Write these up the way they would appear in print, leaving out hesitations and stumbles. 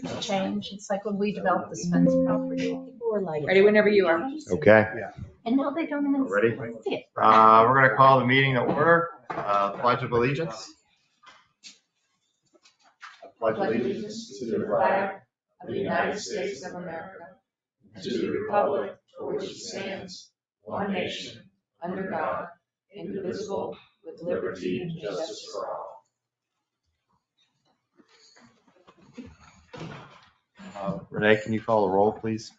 to change. It's like when we developed the Spence property, people were like, Ready whenever you are. Okay. and now they don't even Ready? see it. We're going to call the meeting to order. Pledge of allegiance. Pledge allegiance to the flag of the United States of America, and to the republic for which it stands, one nation, under God, indivisible, with liberty and justice for all. Renee, can you call the roll, please?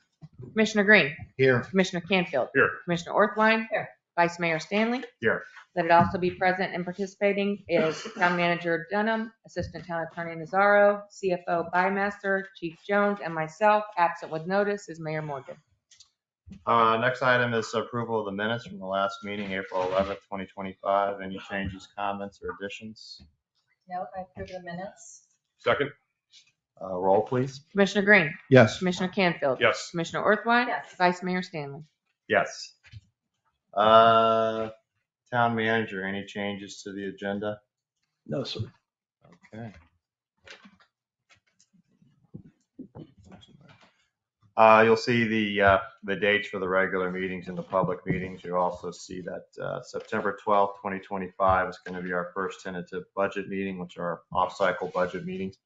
Commissioner Green. Here. Commissioner Canfield. Here. Commissioner Orthwein. Here. Vice Mayor Stanley. Here. Let it also be present and participating is Town Manager Dunham, Assistant Town Attorney Nazaro, CFO Bymaster, Chief Jones, and myself. Absent with notice is Mayor Morgan. Next item is approval of the minutes from the last meeting, April 11th, 2025. Any changes, comments, or additions? No, I approve the minutes. Second? Roll, please. Commissioner Green. Yes. Commissioner Canfield. Yes. Commissioner Orthwein. Yes. Vice Mayor Stanley. Yes. Town manager, any changes to the agenda? No, sir. Okay. You'll see the dates for the regular meetings and the public meetings. You'll also see that September 12th, 2025 is going to be our first tentative budget meeting, which are off-cycle budget meetings.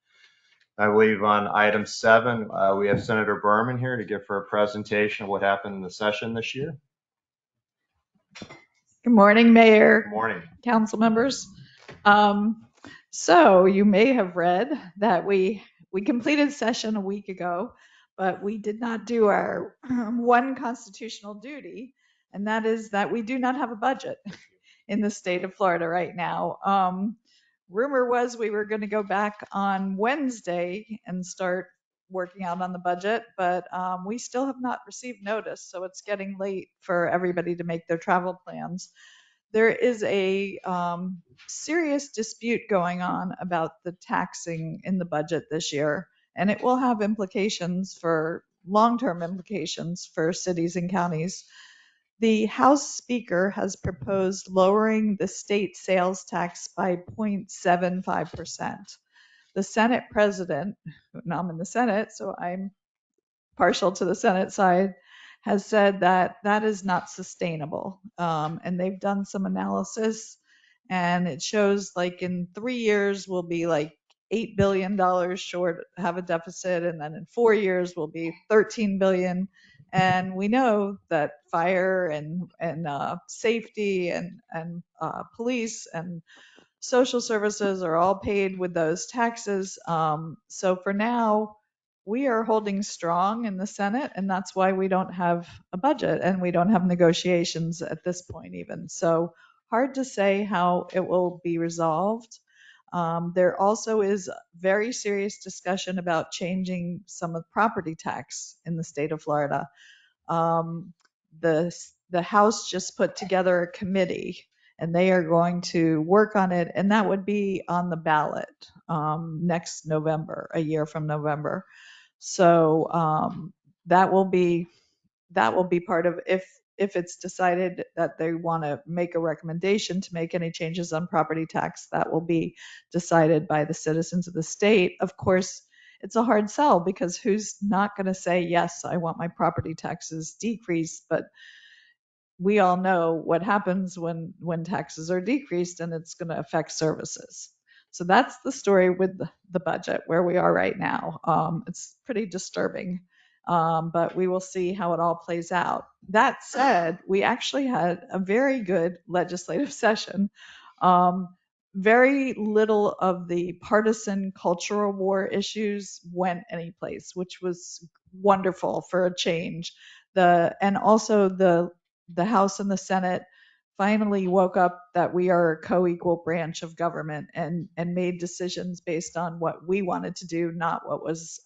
I believe on item 7, we have Senator Berman here to give her a presentation of what happened in the session this year. Good morning, Mayor. Good morning. Council members. So you may have read that we completed session a week ago, but we did not do our one constitutional duty, and that is that we do not have a budget in the state of Florida right now. Rumor was we were going to go back on Wednesday and start working out on the budget, but we still have not received notice, so it's getting late for everybody to make their travel plans. There is a serious dispute going on about the taxing in the budget this year, and it will have implications for long-term implications for cities and counties. The House Speaker has proposed lowering the state sales tax by 0.75%. The Senate President, and I'm in the Senate, so I'm partial to the Senate side, has said that that is not sustainable. And they've done some analysis, and it shows like in 3 years we'll be like $8 billion short, have a deficit, and then in 4 years we'll be $13 billion. And we know that fire and safety and police and social services are all paid with those taxes. So for now, we are holding strong in the Senate, and that's why we don't have a budget and we don't have negotiations at this point even. So hard to say how it will be resolved. There also is very serious discussion about changing some of the property tax in the state of Florida. The House just put together a committee, and they are going to work on it, and that would be on the ballot next November, a year from November. So that will be part of, if it's decided that they want to make a recommendation to make any changes on property tax, that will be decided by the citizens of the state. Of course, it's a hard sell because who's not going to say, yes, I want my property taxes decreased, but we all know what happens when taxes are decreased, and it's going to affect services. So that's the story with the budget, where we are right now. It's pretty disturbing. But we will see how it all plays out. That said, we actually had a very good legislative session. Very little of the partisan cultural war issues went anyplace, which was wonderful for a change. And also the House and the Senate finally woke up that we are a co-equal branch of government and made decisions based on what we wanted to do, not what was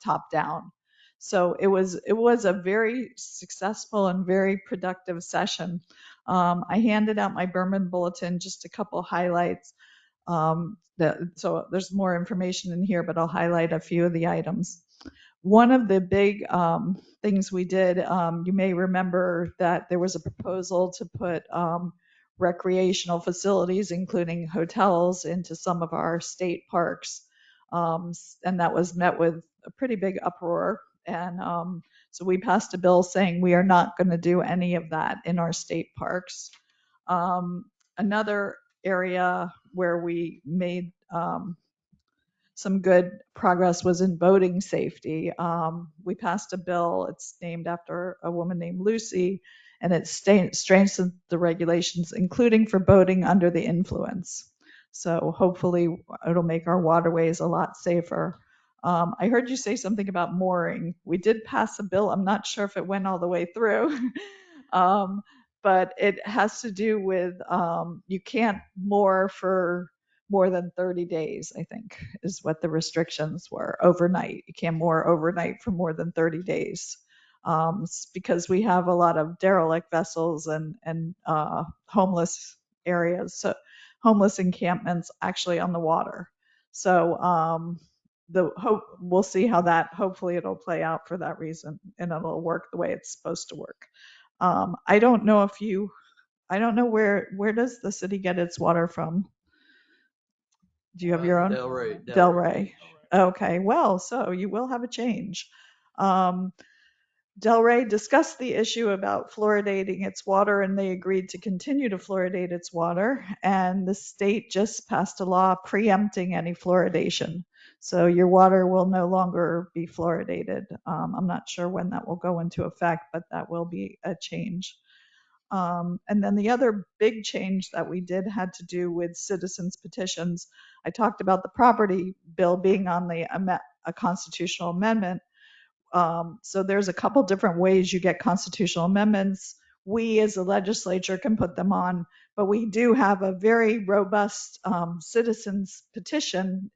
top down. So it was a very successful and very productive session. I handed out my Berman bulletin, just a couple highlights. So there's more information in here, but I'll highlight a few of the items. One of the big things we did, you may remember that there was a proposal to put recreational facilities, including hotels, into some of our state parks. And that was met with a pretty big uproar. And so we passed a bill saying we are not going to do any of that in our state parks. Another area where we made some good progress was in boating safety. We passed a bill, it's named after a woman named Lucy, and it strengthens the regulations, including for boating under the influence. So hopefully it'll make our waterways a lot safer. I heard you say something about mooring. We did pass a bill. I'm not sure if it went all the way through. But it has to do with you can't moor for more than 30 days, I think, is what the restrictions were overnight. You can't moor overnight for more than 30 days. Because we have a lot of derelict vessels and homeless areas, so homeless encampments actually on the water. So we'll see how that, hopefully it'll play out for that reason and it'll work the way it's supposed to work. I don't know where does the city get its water from? Do you have your own? Delray. Okay, well, so you will have a change. Delray discussed the issue about fluoridating its water, and they agreed to continue to fluoridate its water. And the state just passed a law preempting any fluoridation. So your water will no longer be fluoridated. I'm not sure when that will go into effect, but that will be a change. And then the other big change that we did had to do with citizens petitions. I talked about the property bill being on a constitutional amendment. So there's a couple different ways you get constitutional amendments. We as a legislature can put them on, but we do have a very robust citizens petition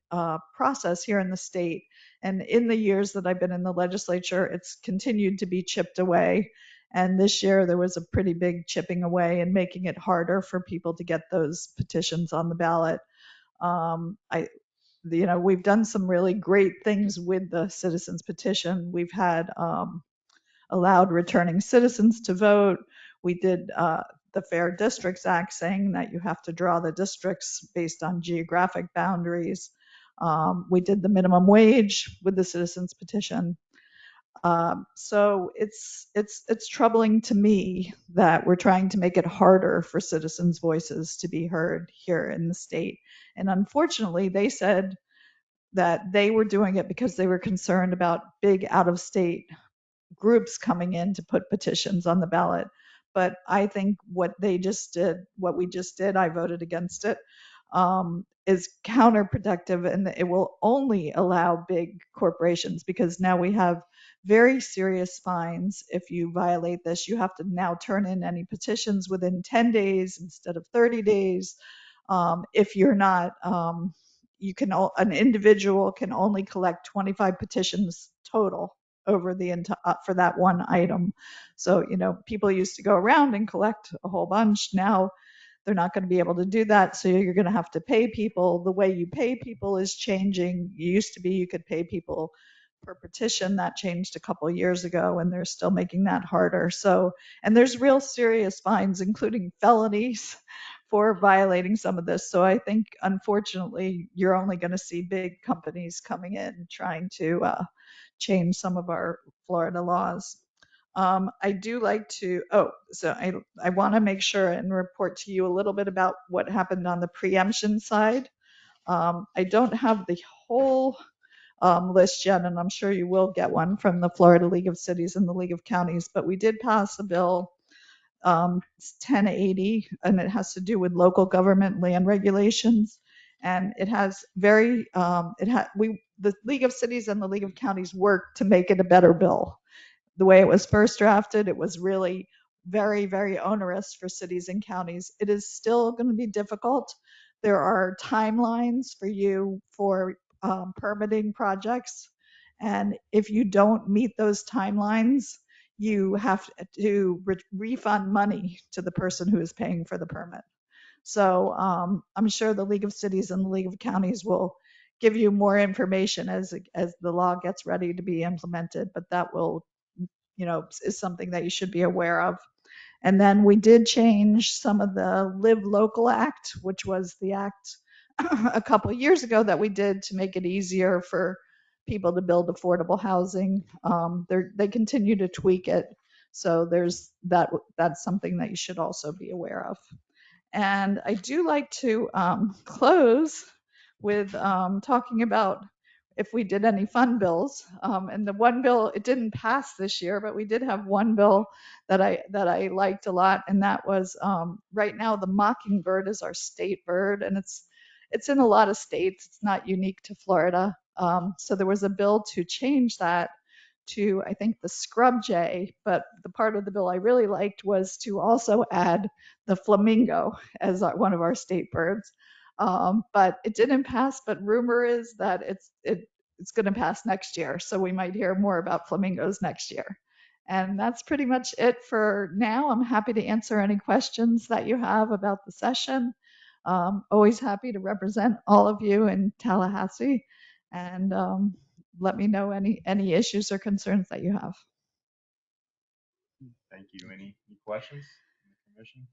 process here in the state. And in the years that I've been in the legislature, it's continued to be chipped away. And this year there was a pretty big chipping away and making it harder for people to get those petitions on the ballot. We've done some really great things with the citizens petition. We've had allowed returning citizens to vote. We did the Fair Districts Act, saying that you have to draw the districts based on geographic boundaries. We did the minimum wage with the citizens petition. So it's troubling to me that we're trying to make it harder for citizens' voices to be heard here in the state. And unfortunately, they said that they were doing it because they were concerned about big out-of-state groups coming in to put petitions on the ballot. But I think what we just did, I voted against it, is counterproductive, and it will only allow big corporations, because now we have very serious fines if you violate this. You have to now turn in any petitions within 10 days instead of 30 days. If you're not, an individual can only collect 25 petitions total over for that one item. So, people used to go around and collect a whole bunch. Now they're not going to be able to do that. So you're going to have to pay people. The way you pay people is changing. It used to be you could pay people per petition. That changed a couple of years ago, and they're still making that harder. So, and there's real serious fines, including felonies, for violating some of this. So I think, unfortunately, you're only going to see big companies coming in trying to change some of our Florida laws. I do like to, I want to make sure and report to you a little bit about what happened on the preemption side. I don't have the whole list yet, and I'm sure you will get one from the Florida League of Cities and the League of Counties, but we did pass a bill, 1080, and it has to do with local government land regulations. And it has the League of Cities and the League of Counties worked to make it a better bill. The way it was first drafted, it was really very, very onerous for cities and counties. It is still going to be difficult. There are timelines for you for permitting projects. And if you don't meet those timelines, you have to refund money to the person who is paying for the permit. So I'm sure the League of Cities and the League of Counties will give you more information as the law gets ready to be implemented, but that will, is something that you should be aware of. And then we did change some of the Live Local Act, which was the act a couple of years ago that we did to make it easier for people to build affordable housing. They continue to tweak it. So there's that. That's something that you should also be aware of. And I do like to close with talking about if we did any fun bills. And the one bill, it didn't pass this year, but we did have one bill that I liked a lot, and that was right now the mockingbird is our state bird, and it's in a lot of states. It's not unique to Florida. So there was a bill to change that to, I think, the scrub jay, but the part of the bill I really liked was to also add the flamingo as one of our state birds. But it didn't pass, but rumor is that it's going to pass next year. So we might hear more about flamingos next year. And that's pretty much it for now. I'm happy to answer any questions that you have about the session. Always happy to represent all of you in Tallahassee. And let me know any issues or concerns that you have. Thank you. Any questions from the commission?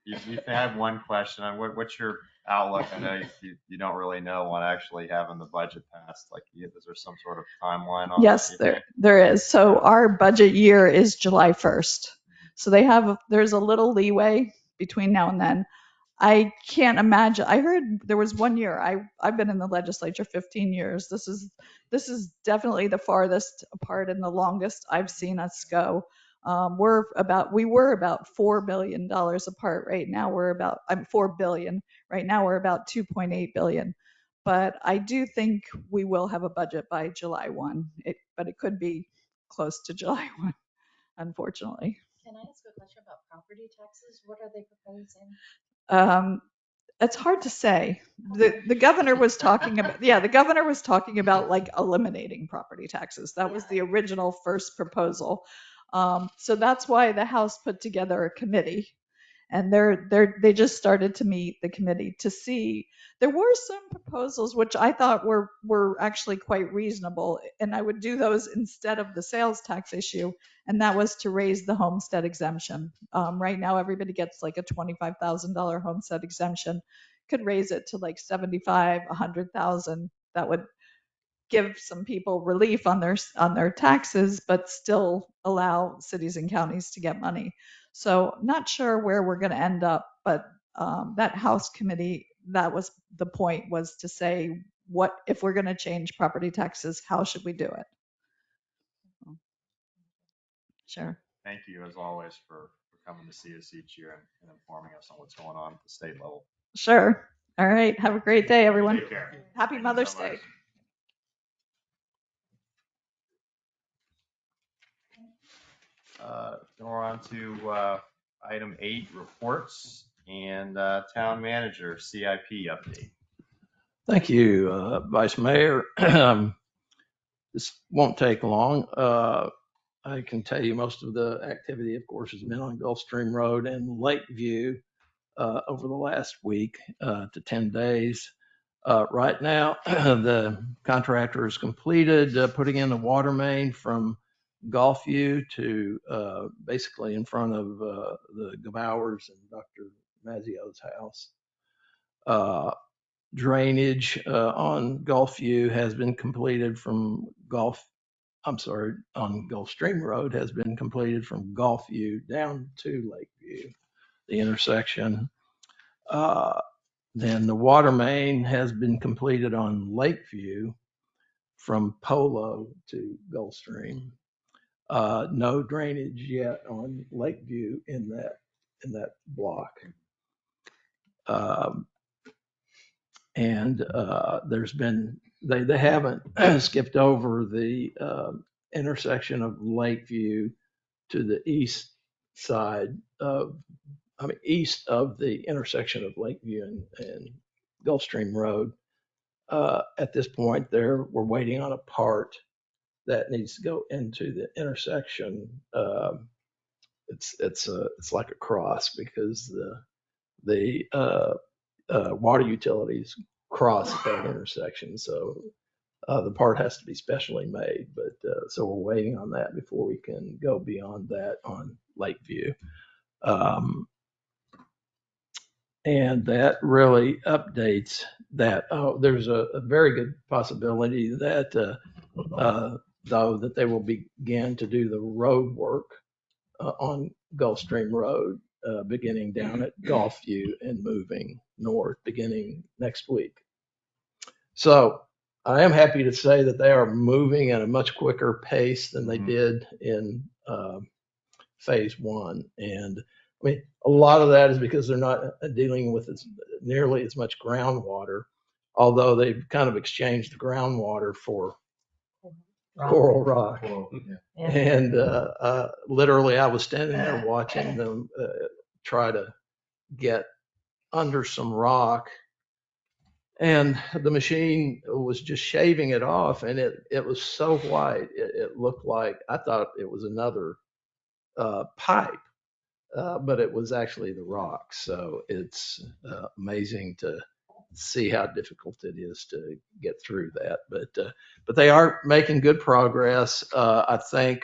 You've had one question on what's your outlook? I know you don't really know on actually having the budget passed. Like, is there some sort of timeline on Yes, that, you think? there is. So our budget year is July 1st. So there's a little leeway between now and then. I can't imagine. I heard there was one year. I've been in the legislature 15 years. This is definitely the farthest apart and the longest I've seen us go. We were about $4 billion apart. Right now I'm 4 billion. Right now we're about 2.8 billion. But I do think we will have a budget by July 1. But it could be close to July 1, unfortunately. Can I ask a question about property taxes? What are they proposing? It's hard to say. The governor was talking about like eliminating property taxes. That was the original first proposal. So that's why the House put together a committee, and they just started to meet the committee to see. There were some proposals which I thought were actually quite reasonable, and I would do those instead of the sales tax issue, and that was to raise the homestead exemption. Right now, everybody gets like a $25,000 homestead exemption. Could raise it to like 75, 100,000. That would give some people relief on their taxes, but still allow cities and counties to get money. So not sure where we're going to end up, but that House committee, that was the point, was to say, what if we're going to change property taxes, how should we do it? Sure. Thank you, as always, for coming to see us each year and informing us on what's going on at the state level. Sure. All right. Have a great day, everyone. Take care. Happy Thank you Mother's so much. Day. Then we're on to item 8, reports, and town manager CIP update. Thank you, Vice Mayor. This won't take long. I can tell you most of the activity, of course, has been on Gulfstream Road and Lakeview over the last week to 10 days. Right now, the contractor has completed putting in the water main from Gulfview to basically in front of the Gebauers and Dr. Mazzio's house. Drainage on Gulfview has been completed from on Gulfstream Road has been completed from Gulfview down to Lakeview, the intersection. Then the water main has been completed on Lakeview from Polo to Gulfstream. No drainage yet on Lakeview in that block. And there's been, they haven't skipped over the intersection of Lakeview to the east of the intersection of Lakeview and Gulfstream Road. At this point, we're waiting on a part that needs to go into the intersection. It's like a cross because the water utilities cross at that intersection. So the part has to be specially made, but so we're waiting on that before we can go beyond that on Lakeview. And that really updates that. There's a very good possibility that though, that they will begin to do the road work on Gulfstream Road, beginning down at Gulfview and moving north beginning next week. So I am happy to say that they are moving at a much quicker pace than they did in phase one. And I mean, a lot of that is because they're not dealing with nearly as much groundwater, although they've kind of exchanged the groundwater for coral rock. Yeah. And literally, I was standing there watching them try to get under some rock, and the machine was just shaving it off, and it was so white, it looked like, I thought it was another pipe, but it was actually the rock. So it's amazing to see how difficult it is to get through that. But they are making good progress. I think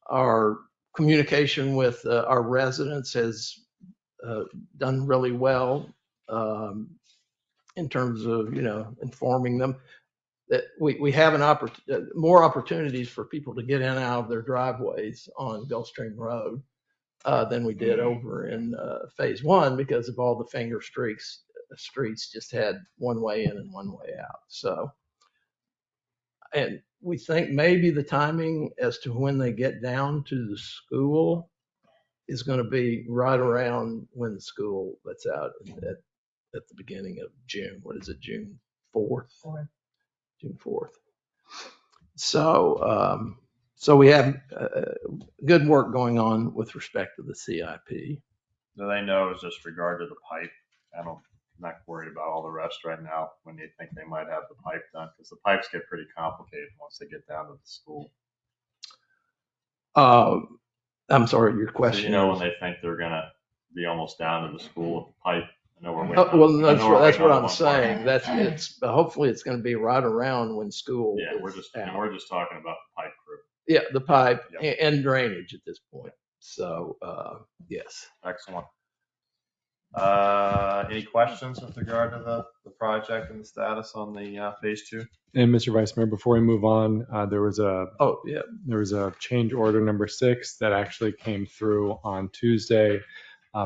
our communication with our residents has done really well in terms of, informing them that we have more opportunities for people to get in and out of their driveways on Gulfstream Road than we did over in phase one, because of all the finger streets just had one way in and one way out. So, and we think maybe the timing as to when they get down to the school is going to be right around when the school lets out at the beginning of June. What is it, June 4th? June 4th. So, so we have good work going on with respect to the CIP. Do they know is just regard to the pipe? I'm not worried about all the rest right now when they think they might have the pipe done, because the pipes get pretty complicated once they get down to the school. I'm sorry, your So, question. when they think they're going to be almost down to the school with the pipe. I know we're waiting. Well, that's what waiting on I'm one saying. part. Hopefully it's going to be right around when school. Yeah, is we're just talking about the pipe crew. Yeah, the pipe Yep. and drainage at this point. So, yes. Excellent. Any questions with regard to the project and the status on the phase two? And Mr. Vice Mayor, before we move on, there was Oh, yeah. a change order number 6 that actually came through on Tuesday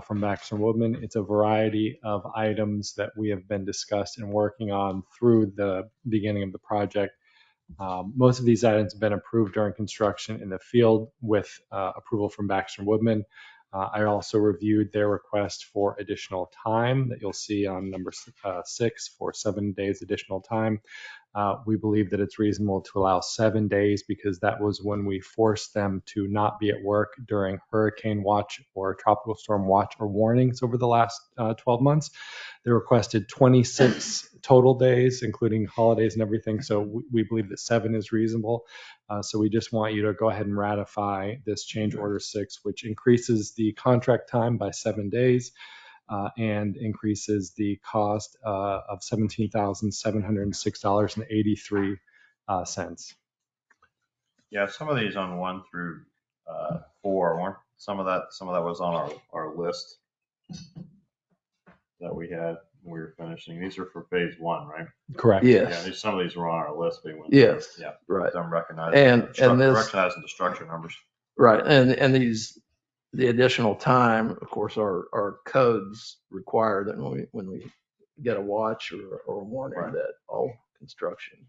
from Baxter Woodman. It's a variety of items that we have been discussed and working on through the beginning of the project. Most of these items have been approved during construction in the field with approval from Baxter Woodman. I also reviewed their request for additional time that you'll see on number 6 for 7 days additional time. We believe that it's reasonable to allow 7 days because that was when we forced them to not be at work during hurricane watch or tropical storm watch or warnings over the last 12 months. They requested 26 total days, including holidays and everything. So we believe that 7 is reasonable. So we just want you to go ahead and ratify this change order 6, which increases the contract time by 7 days. And increases the cost of $17,706.83. Yeah, some of these on 1 through 4 weren't. Some of that was on our list that we had when we were finishing. These are for phase 1, right? Correct. Yes. Yeah, some of these were on our list. We went Yes. through. Yeah. Right. I'm recognizing recognizing the structure numbers. Right. And the additional time, of course, our codes require that when we get a watch or a warning, Right. that all construction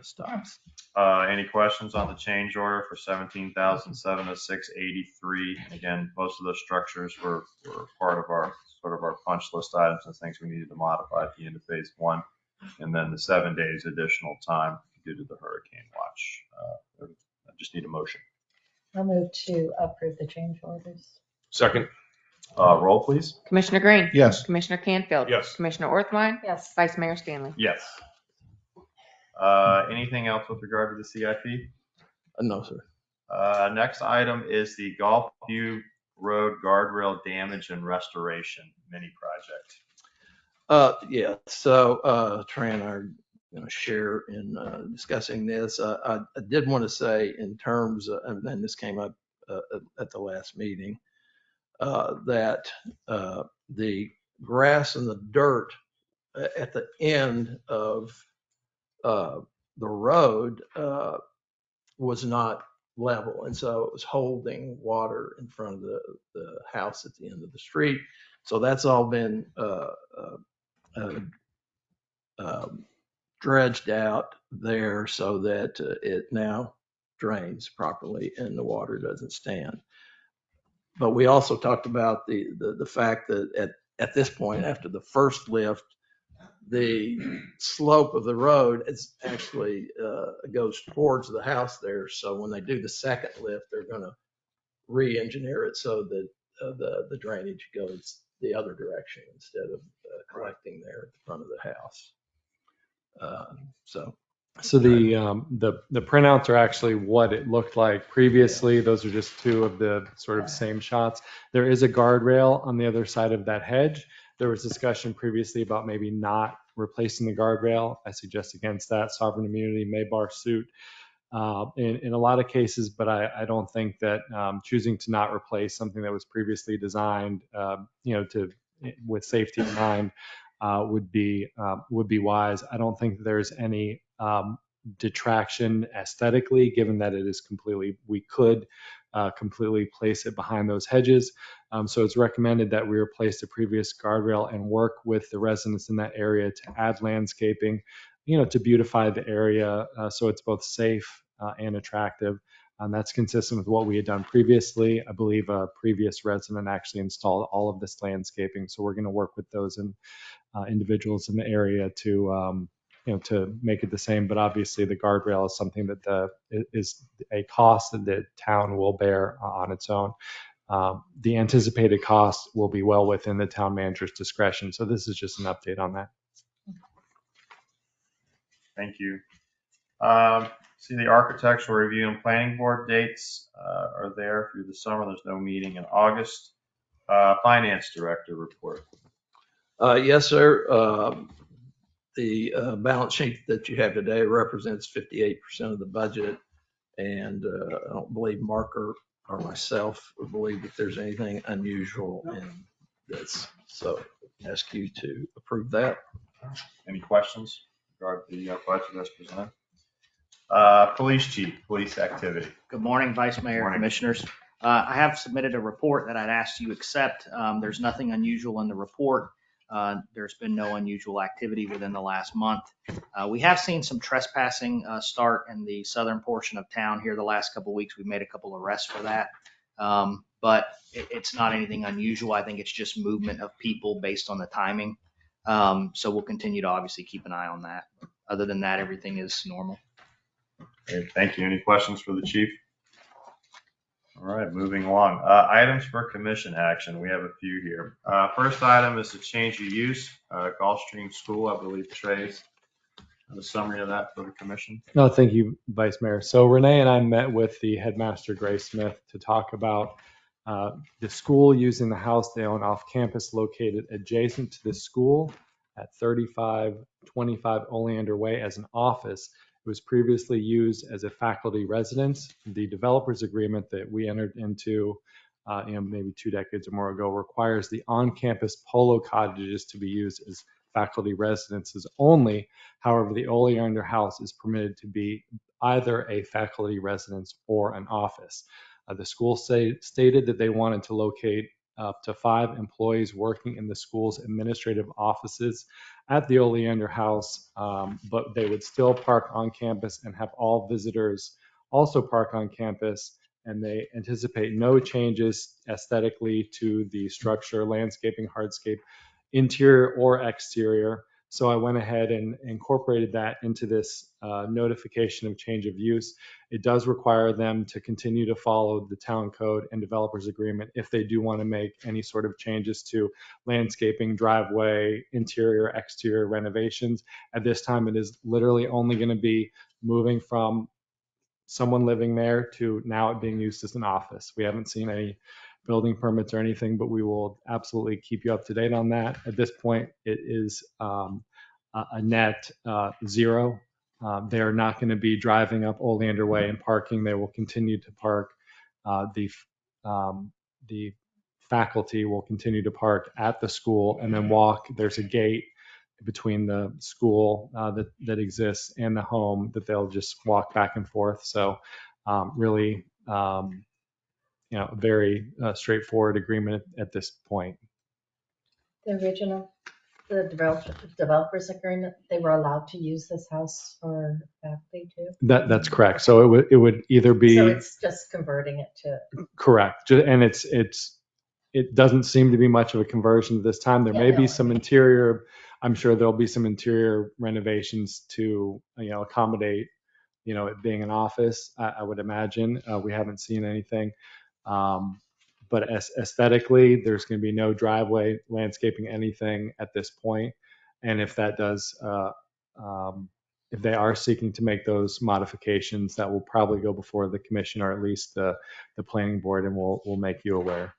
stops. Any questions on the change order for $17,706.83? Again, most of those structures were part of our punch list items and things we needed to modify at the end of phase 1, and then the 7 days additional time due to the hurricane watch. I just need a motion. I'll move to approve the change orders. Second. Roll, please. Commissioner Green. Yes. Commissioner Canfield. Yes. Commissioner Orthwein. Yes. Vice Mayor Stanley. Yes. Anything else with regard to the CIP? No, sir. Next item is the Gulfview Road guardrail damage and restoration mini project. Yeah. So Trey and I are going to share in discussing this. I did want to say in terms of, and then this came up at the last meeting, that the grass and the dirt at the end of the road was not level. And so it was holding water in front of the house at the end of the street. So that's all been dredged out there so that it now drains properly and the water doesn't stand. But we also talked about the fact that at this point, after the first lift, the slope of the road is actually goes towards the house there. So when they do the second lift, they're going to re-engineer it so that the drainage goes the other direction instead of collecting there at the front of the house. So the printouts are actually what it looked like previously. Those are just two of the sort of same shots. There is a guardrail on the other side of that hedge. There was discussion previously about maybe not replacing the guardrail. I suggest against that. Sovereign immunity may bar suit in a lot of cases, but I don't think that choosing to not replace something that was previously designed, with safety in mind, would be wise. I don't think there's any detraction aesthetically, given that it is we could completely place it behind those hedges. So it's recommended that we replace the previous guardrail and work with the residents in that area to add landscaping, to beautify the area so it's both safe and attractive. That's consistent with what we had done previously. I believe a previous resident actually installed all of this landscaping. So we're going to work with those individuals in the area to make it the same. But obviously the guardrail is something that is a cost that the town will bear on its own. The anticipated cost will be well within the town manager's discretion. So this is just an update on that. Thank you. See the architectural review and planning board dates are there through the summer. There's no meeting in August. Finance director report. Yes, sir. The balance sheet that you have today represents 58% of the budget. And I don't believe Mark or myself believe that there's anything unusual in this. So I ask you to approve that. Any questions regarding the budget as presented? Police chief, police activity. Good morning, Vice Mayor, Morning. Commissioners. I have submitted a report that I'd asked you accept. There's nothing unusual in the report. There's been no unusual activity within the last month. We have seen some trespassing start in the southern portion of town here the last couple of weeks. We've made a couple of arrests for that. But it's not anything unusual. I think it's just movement of people based on the timing. So we'll continue to obviously keep an eye on that. Other than that, everything is normal. Great, thank you. Any questions for the chief? All right, moving along. Items for commission action. We have a few here. First item is to change of use. Gulfstream School, I believe Trey's a summary of that for the commission. No, thank you, Vice Mayor. So Renee and I met with the headmaster, Grace Smith, to talk about the school using the house they own off campus located adjacent to the school at 3525 Oleander Way as an office. It was previously used as a faculty residence. The developers agreement that we entered into maybe 2 decades or more ago requires the on-campus polo cottages to be used as faculty residences only. However, the Oleander house is permitted to be either a faculty residence or an office. The school stated that they wanted to locate up to 5 employees working in the school's administrative offices at the Oleander house, but they would still park on campus and have all visitors also park on campus. And they anticipate no changes aesthetically to the structure, landscaping, hardscape, interior or exterior. So I went ahead and incorporated that into this notification of change of use. It does require them to continue to follow the town code and developers agreement if they do want to make any sort of changes to landscaping, driveway, interior, exterior renovations. At this time, it is literally only going to be moving from someone living there to now it being used as an office. We haven't seen any building permits or anything, but we will absolutely keep you up to date on that. At this point, it is a net zero. They're not going to be driving up Oleander Way and parking. They will continue to park. The faculty will continue to park at the school and then walk. There's a gate between the school that exists and the home, that they'll just walk back and forth. So really, a very straightforward agreement at this point. The original, the developers agreement, they were allowed to use this house for faculty too? That's correct. So it would either be So it's just converting it to, correct, and it doesn't seem to be much of a conversion at this time. There Yeah, may no, be I some mean- interior. I'm sure there'll be some interior renovations to accommodate it being an office. I would imagine. We haven't seen anything. But aesthetically, there's going to be no driveway, landscaping, anything at this point. And if that does, if they are seeking to make those modifications, that will probably go before the commission, or at least the planning board, and we'll make you aware.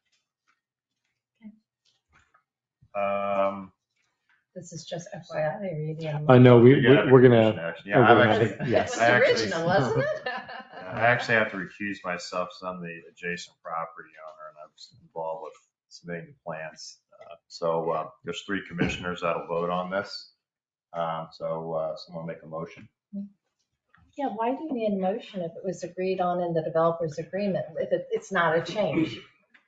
this is just FYI, reading. I know You gotta have we're a gonna. commission action. we're Yeah, gonna I've have actually, a- yes. It was I the actually- original, wasn't it? I actually have to recuse myself from the adjacent property owner, and I was involved with submitting the plans. So there's 3 commissioners that'll vote on this. So someone make a motion. Yeah, why do you need a motion if it was agreed on in the developer's agreement? If it's not a change,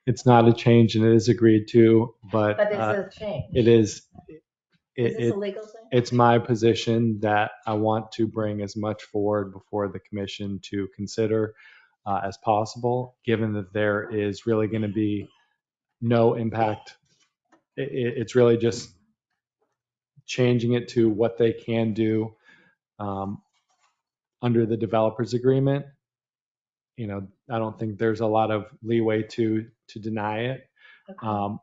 It's not a change, and it is agreed to, but but it's a change. it is. Is this a legal thing? It's my position that I want to bring as much forward before the commission to consider as possible, given that there is really going to be no impact. It's really just changing it to what they can do under the developer's agreement. I don't think there's a lot of leeway to deny it, Okay.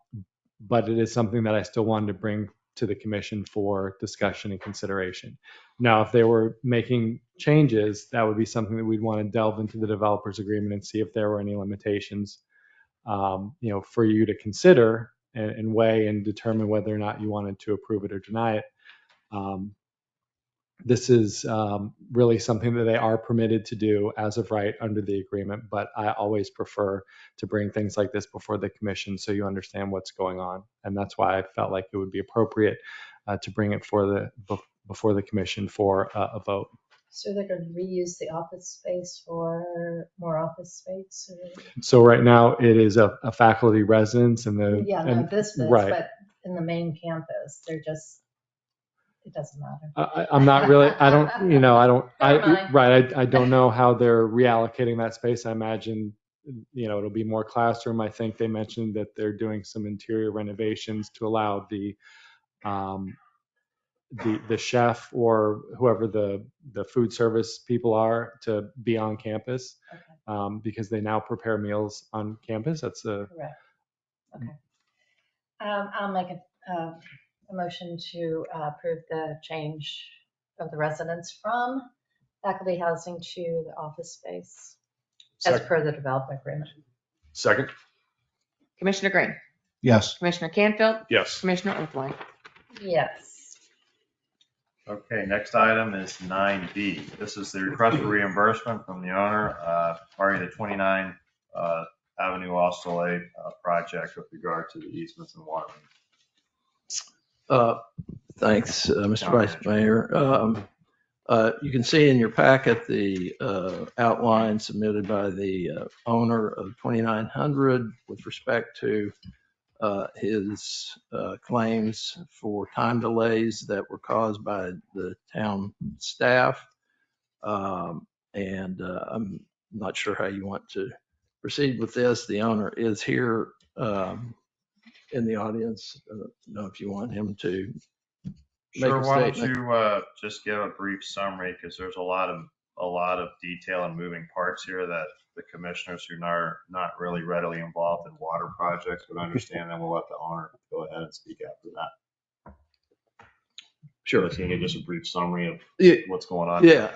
but it is something that I still wanted to bring to the commission for discussion and consideration. Now, if they were making changes, that would be something that we'd want to delve into the developer's agreement and see if there were any limitations, for you to consider and weigh and determine whether or not you wanted to approve it or deny it. This is really something that they are permitted to do as of right under the agreement, but I always prefer to bring things like this before the commission so you understand what's going on. And that's why I felt like it would be appropriate to bring it before the commission for a vote. So they're going to reuse the office space for more office space? Or? So right now it is a faculty residence Yeah, no, this is, right. but in the main campus, they're just, it doesn't matter. I'm not really, I don't, mind. right. I don't know how they're reallocating that space. I imagine, it'll be more classroom. I think they mentioned that they're doing some interior renovations to allow the chef or whoever the food service people are to be on campus, because they now prepare meals on campus. That's Correct. Okay. I'll make a motion to approve the change of the residence from faculty housing to the office space as per the development agreement. Second. Commissioner Green, Yes. Commissioner Canfield, Yes. Commissioner Opheline. Yes. Okay, next item is 9B. This is the request for reimbursement from the owner, regarding the 29 Avenue Ostale project with regard to the easements and water. Thanks, Mr. Vice Mayor. You can see in your packet the outline submitted by the owner of 2900 with respect to his claims for time delays that were caused by the town staff. And I'm not sure how you want to proceed with this. The owner is here in the audience. I don't know if you want him to make Sure, a why don't statement. you just give a brief summary, because there's a lot of detail and moving parts here that the commissioners who are not really readily involved in water projects would understand, and we'll let the owner go ahead and speak after that. Sure. Can you give just a brief summary of Yeah, what's going on? yeah.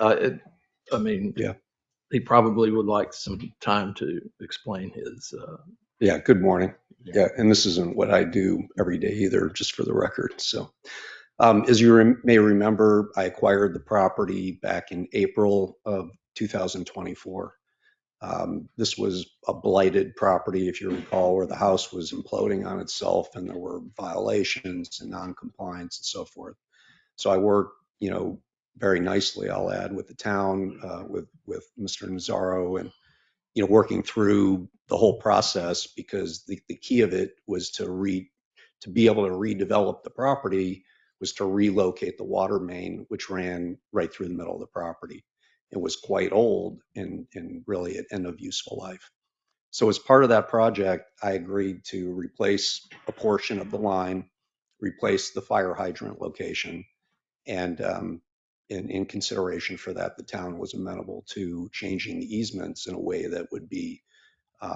I mean, Yeah. he probably would like some time to explain his. Yeah, good morning. Yeah. Yeah, and this isn't what I do every day either, just for the record. So as you may remember, I acquired the property back in April of 2024. This was a blighted property, if you recall, where the house was imploding on itself and there were violations and non-compliance and so forth. So I worked, very nicely, I'll add, with the town, with Mr. Nazaro, and, working through the whole process, because the key of it was to be able to redevelop the property, was to relocate the water main, which ran right through the middle of the property. It was quite old and really at end of useful life. So as part of that project, I agreed to replace a portion of the line, replace the fire hydrant location, and in consideration for that, the town was amenable to changing the easements in a way that would be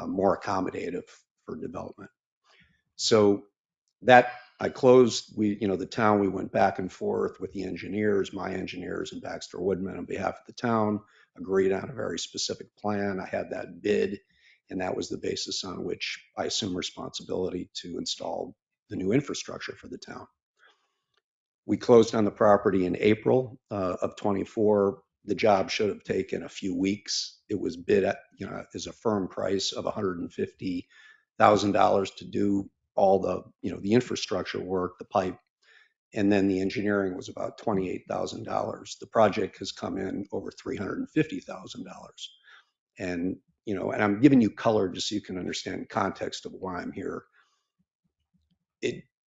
more accommodative for development. So that I closed, the town, we went back and forth with the engineers, my engineers and Baxter Woodman on behalf of the town, agreed on a very specific plan. I had that bid, and that was the basis on which I assumed responsibility to install the new infrastructure for the town. We closed on the property in April of 24. The job should have taken a few weeks. It was bid at, as a firm price of $150,000 to do all the, the infrastructure work, the pipe, and then the engineering was about $28,000. The project has come in over $350,000. And, and I'm giving you color just so you can understand context of why I'm here.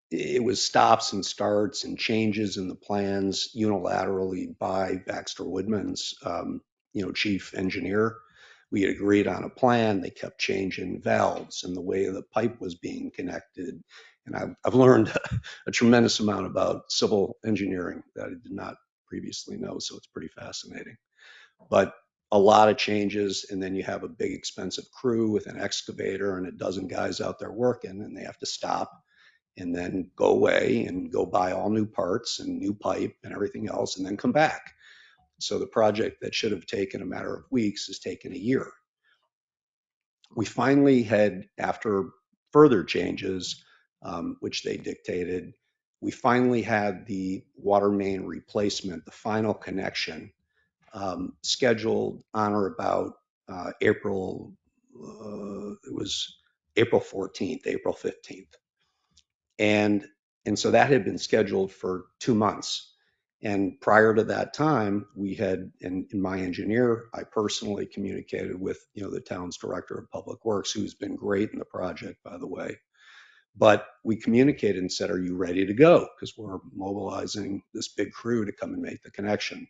It was stops and starts and changes in the plans unilaterally by Baxter Woodman's, chief engineer. We had agreed on a plan. They kept changing valves and the way the pipe was being connected. And I've learned a tremendous amount about civil engineering that I did not previously know. So it's pretty fascinating. But a lot of changes. And then you have a big expensive crew with an excavator and a dozen guys out there working, and they have to stop and then go away and go buy all new parts and new pipe and everything else, and then come back. So the project that should have taken a matter of weeks has taken a year. We finally had, after further changes, which they dictated, we finally had the water main replacement, the final connection, scheduled on or about April, it was April 14th, April 15th. And so that had been scheduled for 2 months. And prior to that time, we had, and my engineer, I personally communicated with, the town's director of public works, who's been great in the project, by the way. But we communicated and said, are you ready to go? Because we're mobilizing this big crew to come and make the connection.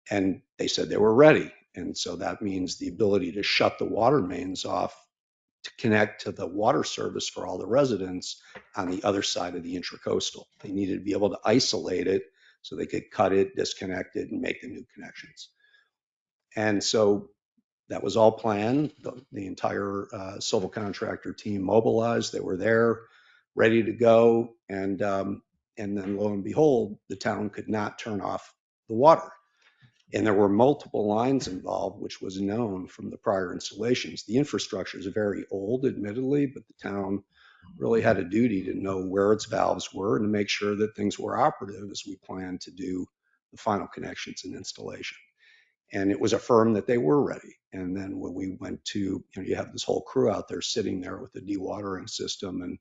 And they said they were ready. And so that means the ability to shut the water mains off to connect to the water service for all the residents on the other side of the intracoastal. They needed to be able to isolate it so they could cut it, disconnect it, and make the new connections. And so that was all planned. The entire civil contractor team mobilized. They were there, ready to go. And then lo and behold, the town could not turn off the water. And there were multiple lines involved, which was known from the prior installations. The infrastructure is very old, admittedly, but the town really had a duty to know where its valves were and to make sure that things were operative as we planned to do the final connections and installation. And it was affirmed that they were ready. And then when we went to, you have this whole crew out there sitting there with the dewatering system and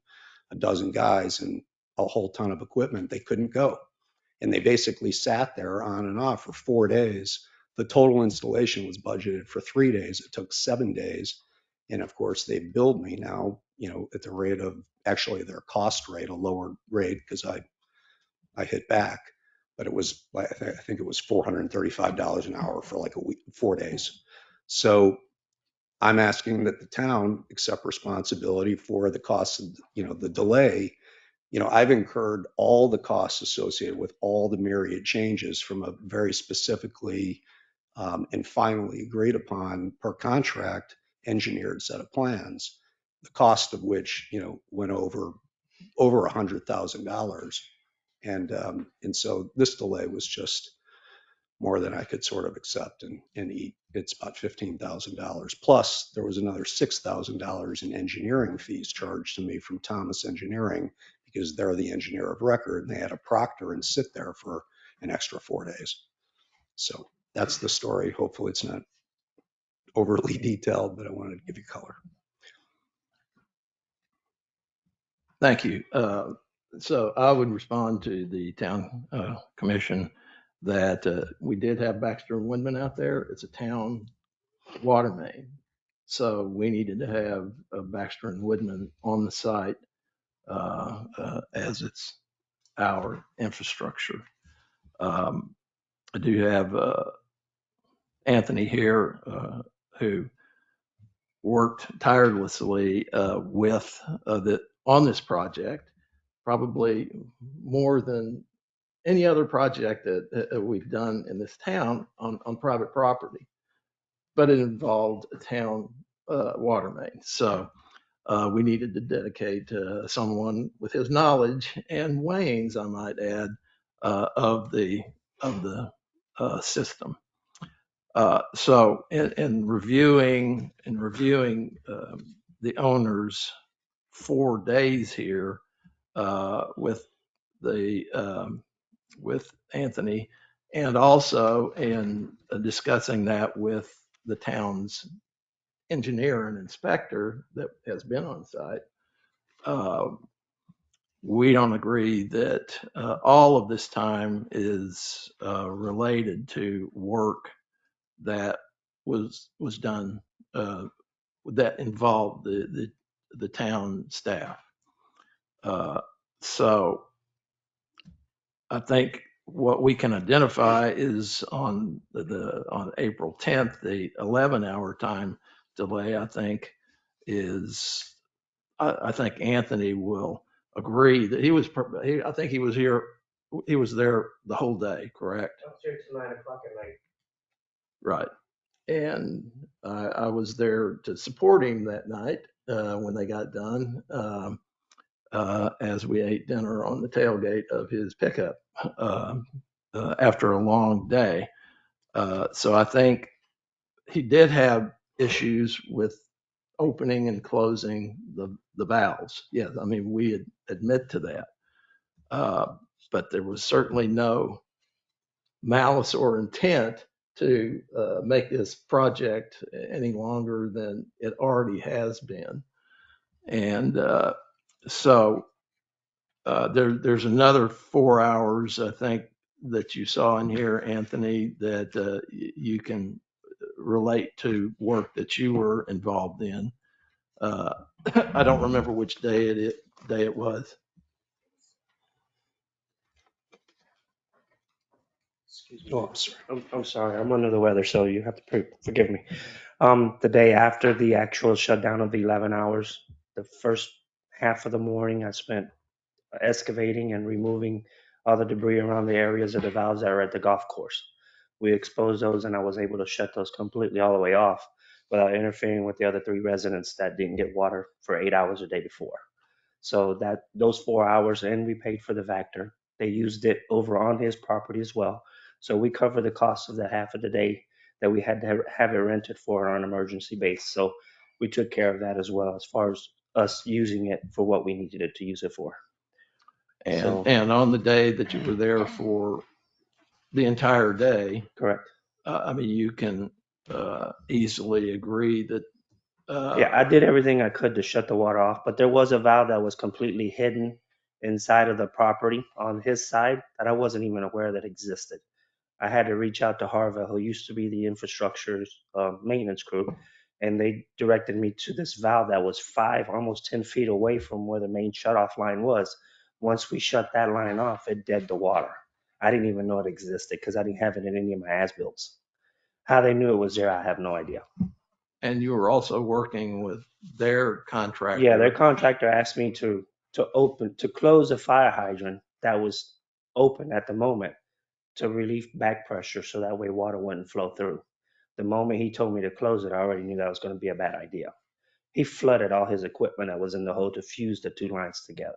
a dozen guys and a whole ton of equipment, they couldn't go. And they basically sat there on and off for 4 days. The total installation was budgeted for 3 days. It took 7 days. And of course, they billed me now, at the rate of, actually their cost rate, a lower rate, because I hit back. But it was, I think it was $435 an hour for like a week, 4 days. So I'm asking that the town accept responsibility for the costs of, the delay. I've incurred all the costs associated with all the myriad changes from a very specifically and finally agreed upon per contract engineered set of plans, the cost of which, went over $100,000. And so this delay was just more than I could sort of accept and eat. It's about $15,000. Plus, there was another $6,000 in engineering fees charged to me from Thomas Engineering because they're the engineer of record and they had a proctor and sit there for an extra 4 days. So that's the story. Hopefully it's not overly detailed, but I wanted to give you color. Thank you. So I would respond to the town commission that we did have Baxter and Windman out there. It's a town water main. So we needed to have Baxter and Woodman on the site as it's our infrastructure. I do have Anthony here who worked tirelessly on this project, probably more than any other project that we've done in this town on private property, but it involved a town water main. So we needed to dedicate someone with his knowledge and Wayne's, I might add, of the system. So in reviewing the owner's 4 days here with Anthony, and also in discussing that with the town's engineer and inspector that has been on site, we don't agree that all of this time is related to work that was done that involved the town staff. So I think what we can identify is on April 10th, the 11-hour time delay, I think Anthony will agree that I think he was there the whole day, correct? I was here till 9 o'clock at night. Right. And I was there to support him that night when they got done, as we ate dinner on the tailgate of his pickup after a long day. So I think he did have issues with opening and closing the valves. Yes, I mean, we admit to that. But there was certainly no malice or intent to make this project any longer than it already has been. And so there's another 4 hours, I think, that you saw in here, Anthony, that you can relate to work that you were involved in. I don't remember which day it was. Excuse me. Oh, I'm sorry. I'm sorry. I'm under the weather, so you have to forgive me. The day after the actual shutdown of the 11 hours, the first half of the morning, I spent excavating and removing all the debris around the areas of the valves that are at the golf course. We exposed those, and I was able to shut those completely all the way off without interfering with the other 3 residents that didn't get water for 8 hours the day before. So that those 4 hours, and we paid for the Vactor. They used it over on his property as well. So we covered the cost of the half of the day that we had to have it rented for on an emergency base. So we took care of that as well, as far as us using it for what we needed it to use it for. And on the day that you were there for the entire day, Correct. I mean, you can easily agree that. Yeah, I did everything I could to shut the water off, but there was a valve that was completely hidden inside of the property on his side that I wasn't even aware that existed. I had to reach out to Harville, who used to be the infrastructure's maintenance crew, and they directed me to this valve that was 5, almost 10 feet away from where the main shutoff line was. Once we shut that line off, it dead the water. I didn't even know it existed because I didn't have it in any of my as-builts. How they knew it was there, I have no idea. And you were also working with their contractor. Yeah, their contractor asked me to close a fire hydrant that was open at the moment to relieve back pressure so that way water wouldn't flow through. The moment he told me to close it, I already knew that was going to be a bad idea. He flooded all his equipment that was in the hole to fuse the 2 lines together.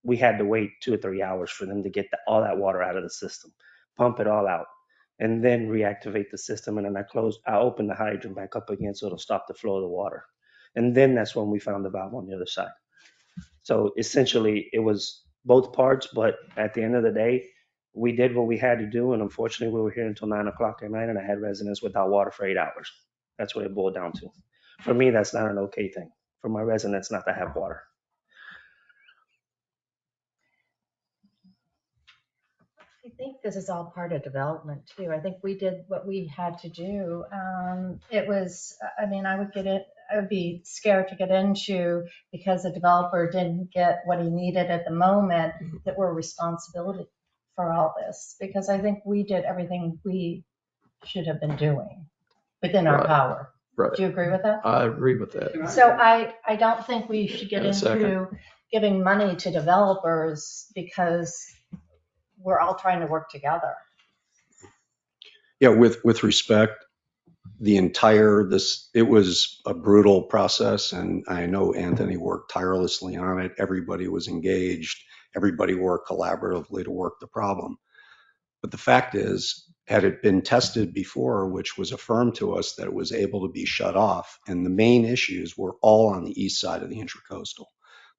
We had to wait 2 or 3 hours for them to get all that water out of the system, pump it all out, and then reactivate the system. And then I opened the hydrant back up again so it'll stop the flow of the water. And then that's when we found the valve on the other side. So essentially it was both parts, but at the end of the day, we did what we had to do. And unfortunately we were here until 9 o'clock at night, and I had residents without water for 8 hours. That's what it boiled down to. For me, that's not an okay thing for my residents not to have water. think this is all part of development too. I think we did what we had to do. It was, I mean, I would be scared to get into because the developer didn't get what he needed at the moment, that we're responsibility for all this. Because I think we did everything we should have been doing within our Right. power. Right. Do you agree with that? I agree with that. So I don't think we should get And a second. into giving money to developers because we're all trying to work together. Yeah, with respect, it was a brutal process, and I know Anthony worked tirelessly on it. Everybody was engaged. Everybody worked collaboratively to work the problem. But the fact is, had it been tested before, which was affirmed to us that it was able to be shut off, and the main issues were all on the east side of the Intracoastal.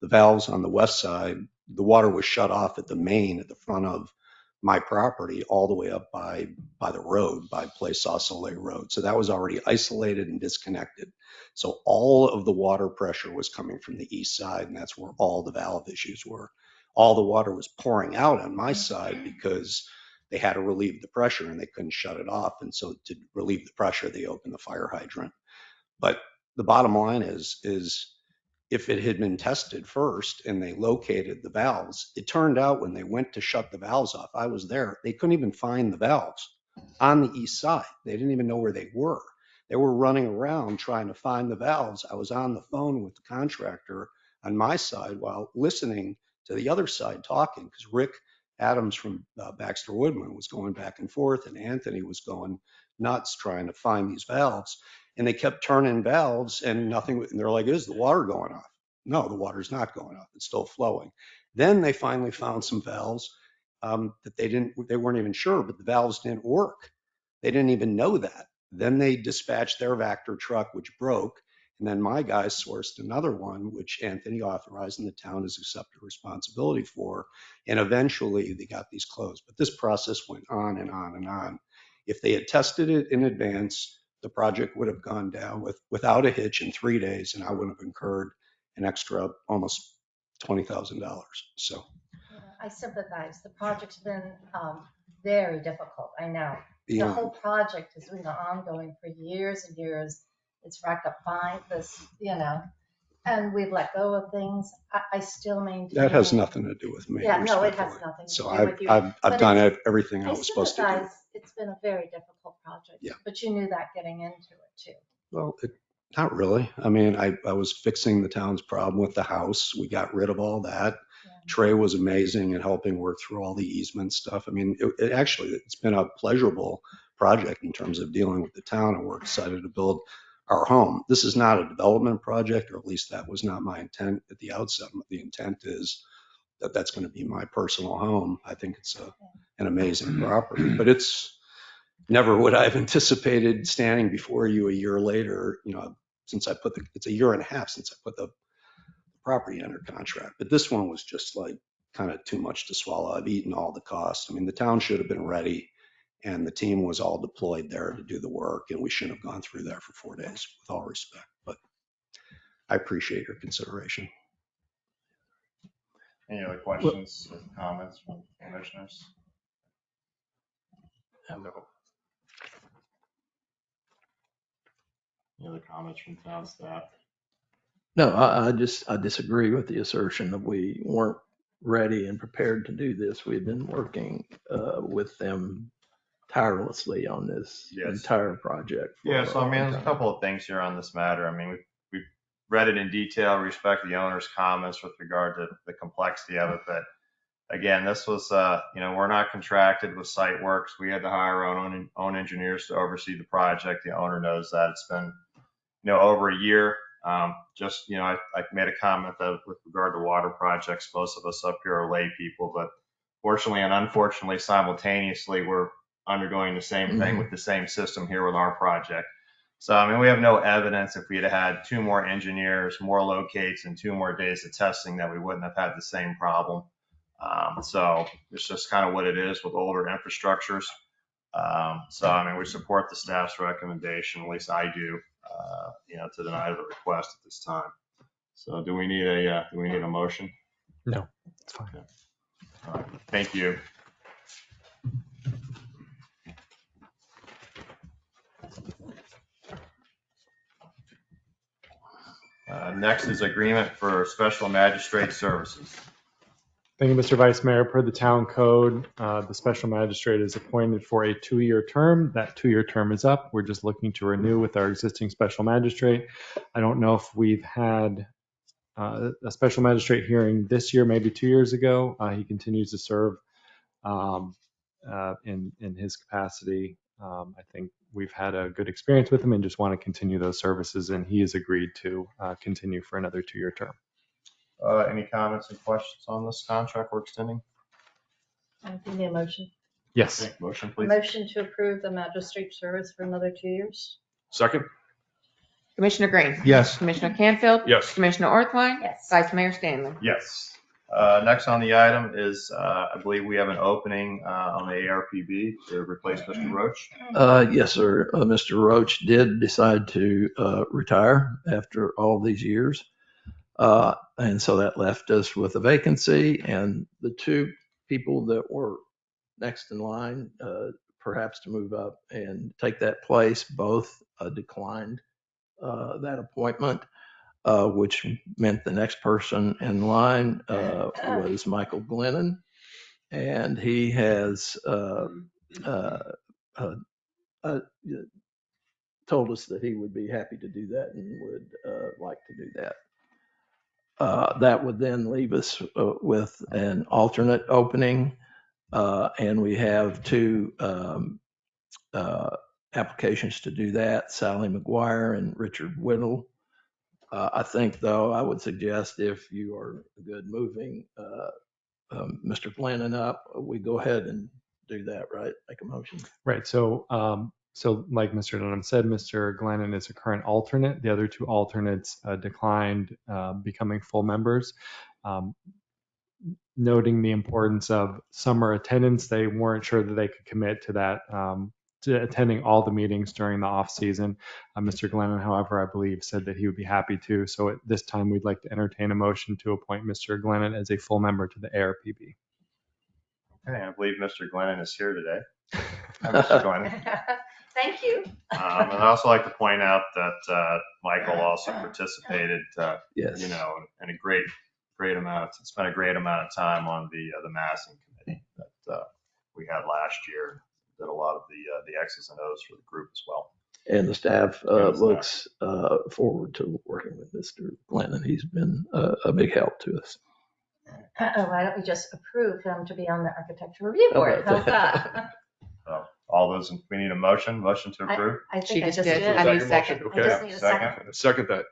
The valves on the west side, the water was shut off at the main at the front of my property all the way up by the road, by Place Soleil Road. So that was already isolated and disconnected. So all of the water pressure was coming from the east side, and that's where all the valve issues were. All the water was pouring out on my side because they had to relieve the pressure and they couldn't shut it off. And so to relieve the pressure, they opened the fire hydrant. But the bottom line is if it had been tested first and they located the valves, it turned out when they went to shut the valves off, I was there, they couldn't even find the valves on the east side. They didn't even know where they were. They were running around trying to find the valves. I was on the phone with the contractor on my side while listening to the other side talking, because Rick Adams from Baxter Woodman was going back and forth, and Anthony was going nuts trying to find these valves. And they kept turning valves and nothing. And they're like, is the water going off? No, the water's not going off. It's still flowing. Then they finally found some valves that they weren't even sure, but the valves didn't work. They didn't even know that. Then they dispatched their Vactor truck, which broke. And then my guys sourced another one, which Anthony authorized and the town has accepted responsibility for. And eventually they got these closed. But this process went on and on and on. If they had tested it in advance, the project would have gone down without a hitch in 3 days, and I would have incurred an extra almost $20,000. So I sympathize. The project's been very difficult. I know. The beyond. whole project has been ongoing for years and years. It's racked up fine, and we've let go of things. I still maintain. That has nothing to do with me. Yeah, no, it has respectfully. nothing to So do with you. I've done everything I was supposed to do. sympathize. It's been a very difficult project. Yeah. But you knew that getting into it too. Well, not really. I mean, I was fixing the town's problem with the house. We got rid of all that. Yeah. Trey was amazing in helping work through all the easement stuff. I mean, it's been a pleasurable project in terms of dealing with the town, and we're excited to build our home. This is not a development project, or at least that was not my intent at the outset. The intent is that that's going to be my personal home. I think it's an amazing property, but it's never would I've anticipated standing before you a year later, since it's a year and a half since I put the property under contract. But this one was just like kind of too much to swallow. I've eaten all the costs. I mean, the town should have been ready, and the team was all deployed there to do the work, and we shouldn't have gone through that for 4 days, with all respect. But I appreciate your consideration. Any other questions or comments from commissioners? No. Any other comments from town staff? No, I disagree with the assertion that we weren't ready and prepared to do this. We had been working with them tirelessly on this entire project. Yeah, so I mean, there's a couple of things here on this matter. I mean, we've read it in detail, respect the owner's comments with regard to the complexity of it. But again, this was, we're not contracted with SiteWorks. We had to hire our own engineers to oversee the project. The owner knows that. It's been, over a year. I made a comment that with regard to water projects, most of us up here are lay people, but fortunately and unfortunately, simultaneously, we're undergoing the same thing with the same system here with our project. So, I mean, we have no evidence if we had 2 more engineers, more locates, and 2 more days of testing that we wouldn't have had the same problem. So it's just kind of what it is with older infrastructures. So, I mean, we support the staff's recommendation, at least I do, to deny the request at this time. So do we need a motion? No, it's fine. Okay. All right. Thank you. Next is agreement for special magistrate services. Thank you, Mr. Vice Mayor. Per the town code, the special magistrate is appointed for a 2-year term. That 2-year term is up. We're just looking to renew with our existing special magistrate. I don't know if we've had a special magistrate hearing this year, maybe 2 years ago. He continues to serve in his capacity. I think we've had a good experience with him and just want to continue those services, and he has agreed to continue for another 2-year term. Any comments and questions on this contract we're extending? Give me a motion. Yes. Okay, motion, A please. motion to approve the magistrate service for another 2 years? Second? Commissioner Green. Yes. Commissioner Canfield. Yes. Commissioner Orthwein. Yes. Vice Mayor Stanley. Yes. Next on the item is, I believe we have an opening on the ARPB to replace Mr. Roach. Yes, sir. Mr. Roach did decide to retire after all these years. And so that left us with a vacancy, and the two people that were next in line, perhaps to move up and take that place, both declined that appointment, which meant the next person in line was Michael Glennon. And he has told us that he would be happy to do that and would like to do that. That would then leave us with an alternate opening, and we have two applications to do that, Sally McGuire and Richard Whittle. I think, though, I would suggest if you are good moving Mr. Glennon up, we go ahead and do that, right? Make a motion. Right. So like Mr. Dunham said, Mr. Glennon is a current alternate. The other two alternates declined becoming full members. Noting the importance of summer attendance, they weren't sure that they could commit to that, to attending all the meetings during the off season. Mr. Glennon, however, I believe said that he would be happy to. So at this time, we'd like to entertain a motion to appoint Mr. Glennon as a full member to the ARPB. Okay, I believe Mr. Glennon is here today. Hi, Mr. Glennon. Thank you. And I'd also like to point out that Michael also participated, Yes. in a great amount, spent a great amount of time on the massing committee that we had last year. Did a lot of the X's and O's for the group as well. And the staff the staff. looks forward to working with Mr. Glennon. He's been a big help to us. Why don't we just approve him to be on the architecture review board? How's that? So all those, we need a motion to approve. I She think I just just did. did. I need a second. I just need a second. Second that.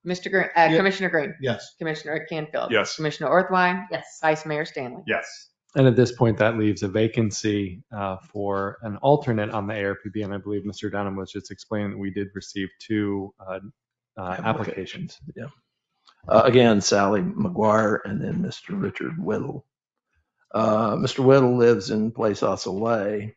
Mr. Green, Commissioner Green. Yes. Commissioner Canfield. Yes. Commissioner Orthwein. Yes. Vice Mayor Stanley. Yes. And at this point, that leaves a vacancy for an alternate on the ARPB. And I believe Mr. Dunham was just explaining that we did receive two applications. Yeah. Again, Sally McGuire and then Mr. Richard Whittle. Mr. Whittle lives in Place au Soleil,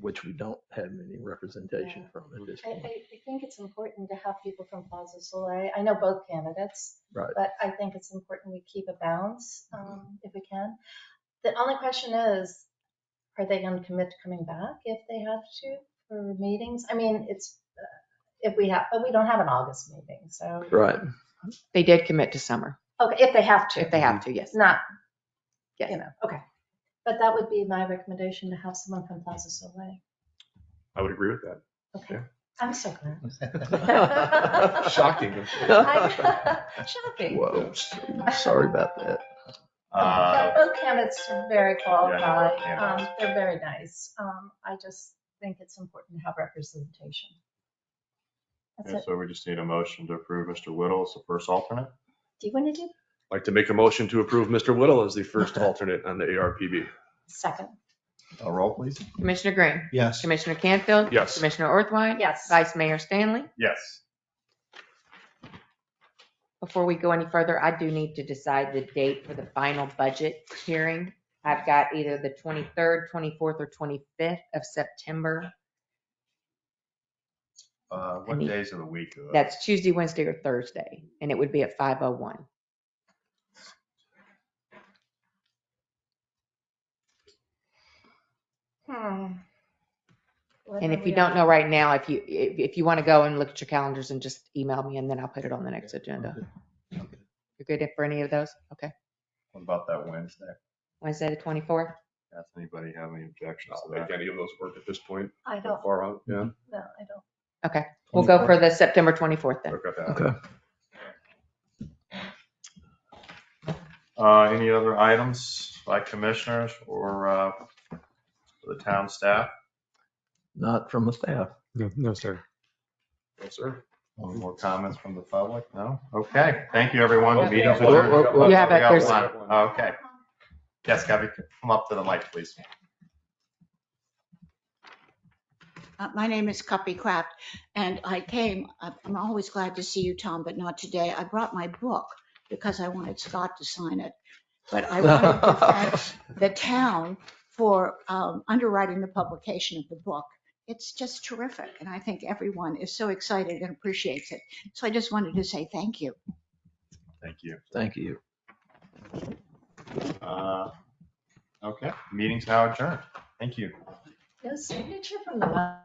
which we don't have any representation from at this I point. think it's important to have people from Plaza Soleil. I know both candidates, Right. but I think it's important we keep a balance if we can. The only question is, are they going to commit to coming back if they have to for meetings? I mean, it's if we have, but we don't have an August meeting, so. Right. They did commit to summer, Okay, if they have to. if they have to, yes. Not, Yes. okay. But that would be my recommendation, to have someone from Plaza Soleil. I would agree with that. Okay, Yeah. I'm so glad. Shocking. Shocking. Whoa. Sorry about that. Both candidates are very qualified. candidates. They're very nice. I just think it's important to have representation. That's Okay, it. so we just need a motion to approve Mr. Whittle as the first alternate. Do you want to do Like to make a motion to approve Mr. Whittle as the first alternate on the ARPB. second? A roll, please. Commissioner Green. Yes. Commissioner Canfield. Yes. Commissioner Orthwein. Yes. Vice Mayor Stanley. Yes. Before we go any further, I do need to decide the date for the final budget hearing. I've got either the 23rd, 24th, or 25th of September. What days of the week? are those? That's Tuesday, Wednesday, or Thursday, and it would be at 5:01. And if you don't know right now, if you want to go and look at your calendars and just email me and then I'll put it on the next agenda. You're good for any of those? Okay. What about that Wednesday? Wednesday, the 24th? Does anybody have any objections to I'll make that? any of those work at this point. I That don't, far out, yeah. no, I don't. Okay. We'll go for the September 24th then. Okay. Okay. Any other items by commissioners or the town staff? Not from the staff. No, sir. Yes, sir. Any more comments from the public? No? Okay. Thank you, everyone. The meeting's Whoa, whoa, adjourned. whoa. You have it, We got there's- one. Okay. Yes, Gabby, come up to the mic, please. My name is Cuppy Craft, and I came, I'm always glad to see you, Tom, but not today. I brought my book because I wanted Scott to sign it. But I wanted to thank the town for underwriting the publication of the book. It's just terrific, and I think everyone is so excited and appreciates it. So I just wanted to say thank you. Thank you. Thank you. Okay, meeting's now adjourned. Thank you. Is signature from the